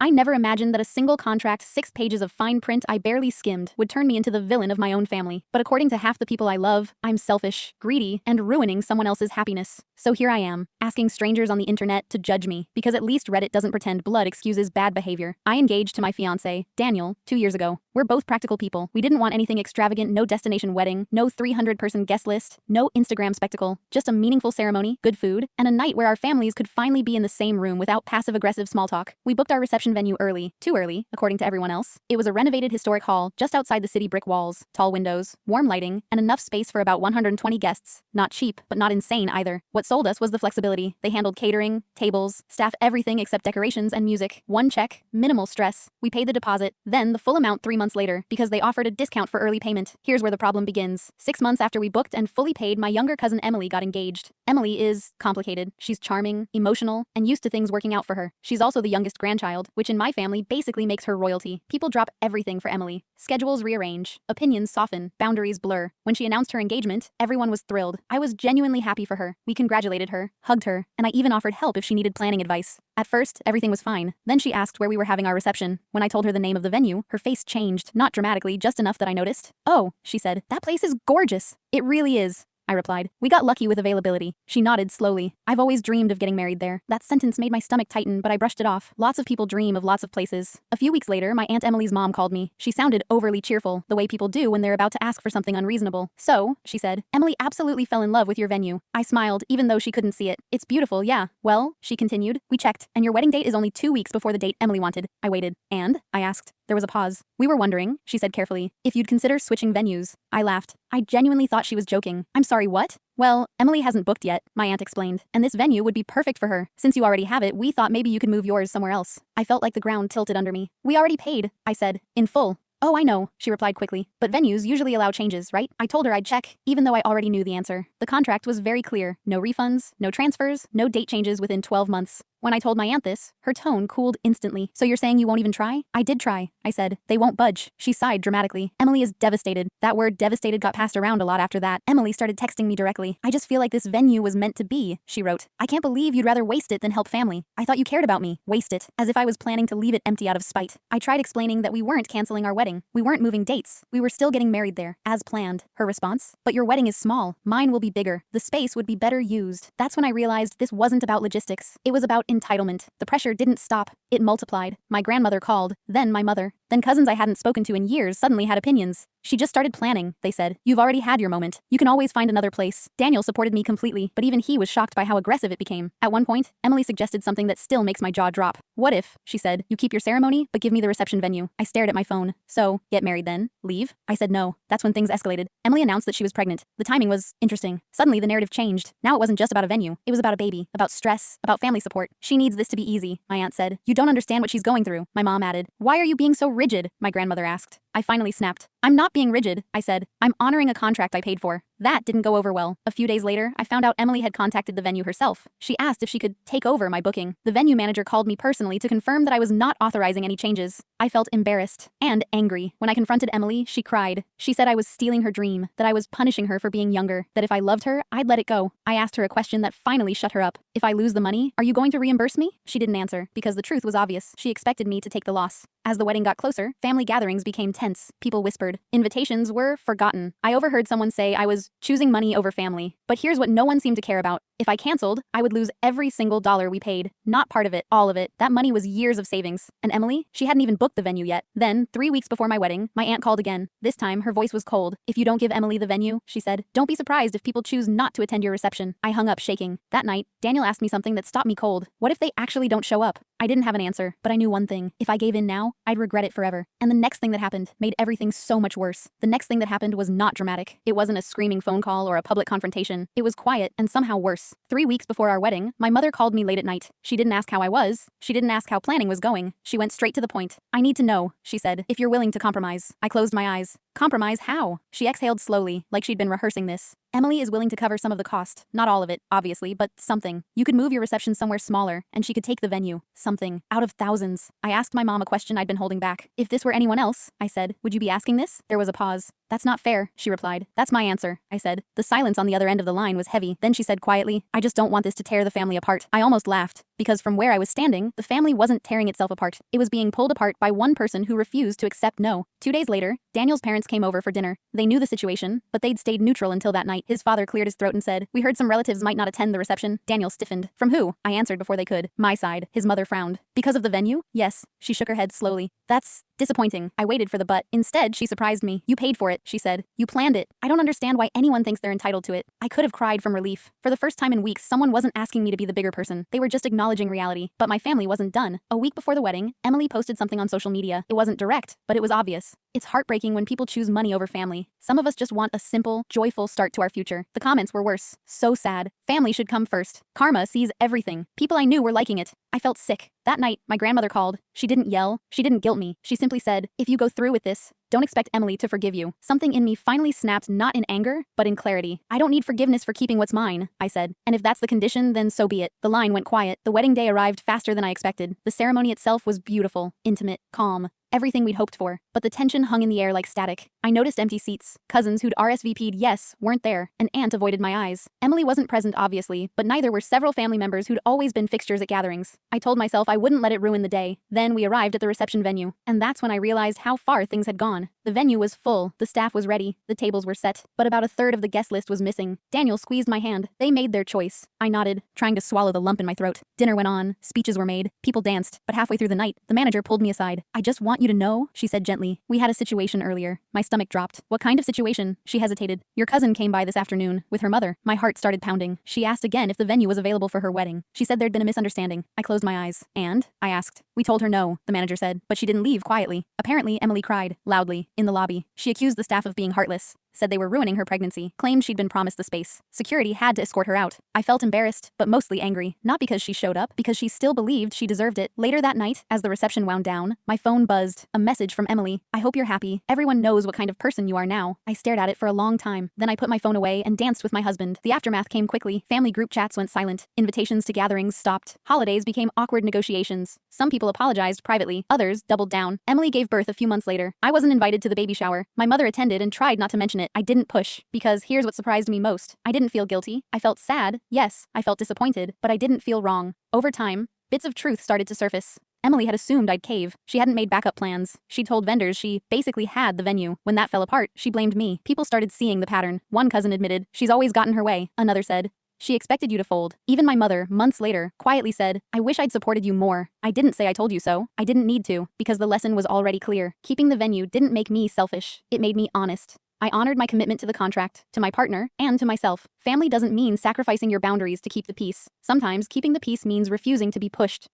I never imagined that a single contract, 6 pages of fine print I barely skimmed, would turn me into the villain of my own family. But according to half the people I love, I'm selfish, greedy, and ruining someone else's happiness. So here I am, asking strangers on the internet to judge me, because at least Reddit doesn't pretend blood excuses bad behavior. I engaged to my fiancé, Daniel, 2 years ago. We're both practical people. We didn't want anything extravagant, no destination wedding, no 300-person guest list, no Instagram spectacle, just a meaningful ceremony, good food, and a night where our families could finally be in the same room without passive-aggressive small talk. We booked our reception venue early, too early, according to everyone else. It was a renovated historic hall just outside the city, brick walls, tall windows, warm lighting, and enough space for about 120 guests. Not cheap, but not insane either. What sold us was the flexibility. They handled catering, tables, staff, everything except decorations and music. One check, minimal stress. We paid the deposit, then the full amount 3 months later, because they offered a discount for early payment. Here's where the problem begins. 6 months after we booked and fully paid, my younger cousin Emily got engaged. Emily is complicated. She's charming, emotional, and used to things working out for her. She's also the youngest grandchild, which in my family basically makes her royalty. People drop everything for Emily. Schedules rearrange, opinions soften, boundaries blur. When she announced her engagement, everyone was thrilled. I was genuinely happy for her. We congratulated her, hugged her, and I even offered help if she needed planning advice. At first, everything was fine. Then she asked where we were having our reception. When I told her the name of the venue, her face changed, not dramatically, just enough that I noticed. "Oh," she said, "that place is gorgeous." "It really is," I replied. "We got lucky with availability." She nodded slowly. "I've always dreamed of getting married there." That sentence made my stomach tighten, but I brushed it off. Lots of people dream of lots of places. A few weeks later, my Aunt Emily's mom called me. She sounded overly cheerful, the way people do when they're about to ask for something unreasonable. "So," she said, "Emily absolutely fell in love with your venue." I smiled, even though she couldn't see it. "It's beautiful, yeah. Well," she continued, "we checked, and your wedding date is only 2 weeks before the date Emily wanted." I waited. "And?" I asked. There was a pause. "We were wondering," she said carefully, "if you'd consider switching venues." I laughed. I genuinely thought she was joking. "I'm sorry, what?" "Well, Emily hasn't booked yet," my aunt explained, "and this venue would be perfect for her. Since you already have it, we thought maybe you could move yours somewhere else." I felt like the ground tilted under me. "We already paid," I said, "in full." "Oh, I know," she replied quickly, "but venues usually allow changes, right?" I told her I'd check, even though I already knew the answer. The contract was very clear. No refunds, no transfers, no date changes within 12 months. When I told my aunt this, her tone cooled instantly. "So you're saying you won't even try?" "I did try," I said. "They won't budge." She sighed dramatically. "Emily is devastated." That word devastated got passed around a lot after that. Emily started texting me directly. "I just feel like this venue was meant to be," she wrote. "I can't believe you'd rather waste it than help family. I thought you cared about me." Waste it. As if I was planning to leave it empty out of spite. I tried explaining that we weren't canceling our wedding. We weren't moving dates. We were still getting married there, as planned. Her response? "But your wedding is small. Mine will be bigger. The space would be better used." That's when I realized this wasn't about logistics. It was about entitlement. The pressure didn't stop. It multiplied. My grandmother called, then my mother. Then cousins I hadn't spoken to in years suddenly had opinions. "She just started planning," they said. "You've already had your moment. You can always find another place." Daniel supported me completely, but even he was shocked by how aggressive it became. At one point, Emily suggested something that still makes my jaw drop. "What if," she said, "you keep your ceremony, but give me the reception venue?" I stared at my phone. "So, get married then? Leave?" I said no. That's when things escalated. Emily announced that she was pregnant. The timing was interesting. Suddenly, the narrative changed. Now it wasn't just about a venue. It was about a baby, about stress, about family support. "She needs this to be easy," my aunt said. "You don't understand what she's going through," my mom added. "Why are you being so rigid?" my grandmother asked. I finally snapped. "I'm not being rigid," I said. "I'm honoring a contract I paid for." That didn't go over well. A few days later, I found out Emily had contacted the venue herself. She asked if she could take over my booking. The venue manager called me personally to confirm that I was not authorizing any changes. I felt embarrassed and angry. When I confronted Emily, she cried. She said I was stealing her dream, that I was punishing her for being younger, that if I loved her, I'd let it go. I asked her a question that finally shut her up. "If I lose the money, are you going to reimburse me?" She didn't answer, because the truth was obvious. She expected me to take the loss. As the wedding got closer, family gatherings became tense. People whispered. Invitations were forgotten. I overheard someone say I was choosing money over family. But here's what no one seemed to care about. If I canceled, I would lose every single dollar we paid. Not part of it, all of it. That money was years of savings. And Emily? She hadn't even booked the venue yet. Then, 3 weeks before my wedding, my aunt called again. This time, her voice was cold. "If you don't give Emily the venue," she said, "don't be surprised if people choose not to attend your reception." I hung up shaking. That night, Daniel asked me something that stopped me cold. What if they actually don't show up? I didn't have an answer, but I knew one thing. If I gave in now, I'd regret it forever. And the next thing that happened made everything so much worse. The next thing that happened was not dramatic. It wasn't a screaming phone call or a public confrontation. It was quiet and somehow worse. 3 weeks before our wedding, my mother called me late at night. She didn't ask how I was. She didn't ask how planning was going. She went straight to the point. "I need to know," she said, "if you're willing to compromise." I closed my eyes. "Compromise how?" She exhaled slowly, like she'd been rehearsing this. "Emily is willing to cover some of the cost. Not all of it, obviously, but something. You could move your reception somewhere smaller, and she could take the venue. Something. Out of thousands." I asked my mom a question I'd been holding back. "If this were anyone else," I said, "would you be asking this?" There was a pause. "That's not fair," she replied. "That's my answer," I said. The silence on the other end of the line was heavy. Then she said quietly, "I just don't want this to tear the family apart." I almost laughed. because from where I was standing, the family wasn't tearing itself apart. It was being pulled apart by one person who refused to accept no. 2 days later, Daniel's parents came over for dinner. They knew the situation, but they'd stayed neutral until that night. His father cleared his throat and said, "We heard some relatives might not attend the reception." Daniel stiffened. "From who?" I answered before they could. "My side." His mother frowned. "Because of the venue?" "Yes." She shook her head slowly. "That's disappointing." I waited for the but. Instead, she surprised me. "You paid for it," she said. "You planned it. I don't understand why anyone thinks they're entitled to it." I could have cried from relief. For the first time in weeks, someone wasn't asking me to be the bigger person. They were just acknowledging reality. But my family wasn't done. A week before the wedding, Emily posted something on social media. It wasn't direct, but it was obvious. It's heartbreaking when people choose money over family. Some of us just want a simple, joyful start to our future. The comments were worse. So sad. Family should come first. Karma sees everything. People I knew were liking it. I felt sick. That night, my grandmother called. She didn't yell. She didn't guilt me. She simply said, "If you go through with this, don't expect Emily to forgive you." Something in me finally snapped, not in anger, but in clarity. "I don't need forgiveness for keeping what's mine," I said. "And if that's the condition, then so be it." The line went quiet. The wedding day arrived faster than I expected. The ceremony itself was beautiful, intimate, calm. Everything we'd hoped for, but the tension hung in the air like static. I noticed empty seats. Cousins who'd RSVP'd yes weren't there. An aunt avoided my eyes. Emily wasn't present, obviously, but neither were several family members who'd always been fixtures at gatherings. I told myself I wouldn't let it ruin the day. Then we arrived at the reception venue, and that's when I realized how far things had gone. The venue was full, the staff was ready, the tables were set, but about a third of the guest list was missing. Daniel squeezed my hand. They made their choice. I nodded, trying to swallow the lump in my throat. Dinner went on, speeches were made, people danced, but halfway through the night, the manager pulled me aside. "I just want you to know," she said gently. "We had a situation earlier." My stomach dropped. "What kind of situation?" She hesitated. "Your cousin came by this afternoon, with her mother." My heart started pounding. She asked again if the venue was available for her wedding. She said there'd been a misunderstanding. I closed my eyes. "And?" I asked. "We told her no," the manager said, "but she didn't leave quietly." Apparently, Emily cried, loudly, in the lobby. She accused the staff of being heartless, said they were ruining her pregnancy, claimed she'd been promised the space. Security had to escort her out. I felt embarrassed, but mostly angry. Not because she showed up, because she still believed she deserved it. Later that night, as the reception wound down, my phone buzzed. A message from Emily. "I hope you're happy. Everyone knows what kind of person you are now." I stared at it for a long time. Then I put my phone away and danced with my husband. The aftermath came quickly. Family group chats went silent. Invitations to gatherings stopped. Holidays became awkward negotiations. Some people apologized privately. Others doubled down. Emily gave birth a few months later. I wasn't invited to the baby shower. My mother attended and tried not to mention it. I didn't push. Because here's what surprised me most. I didn't feel guilty. I felt sad. Yes, I felt disappointed, but I didn't feel wrong. Over time, bits of truth started to surface. Emily had assumed I'd cave. She hadn't made backup plans. She told vendors she basically had the venue. When that fell apart, she blamed me. People started seeing the pattern. One cousin admitted, "She's always gotten her way." Another said, "She expected you to fold." Even my mother, months later, quietly said, "I wish I'd supported you more." I didn't say I told you so. I didn't need to, because the lesson was already clear. Keeping the venue didn't make me selfish. It made me honest. I honored my commitment to the contract, to my partner, and to myself. Family doesn't mean sacrificing your boundaries to keep the peace. Sometimes keeping the peace means refusing to be pushed.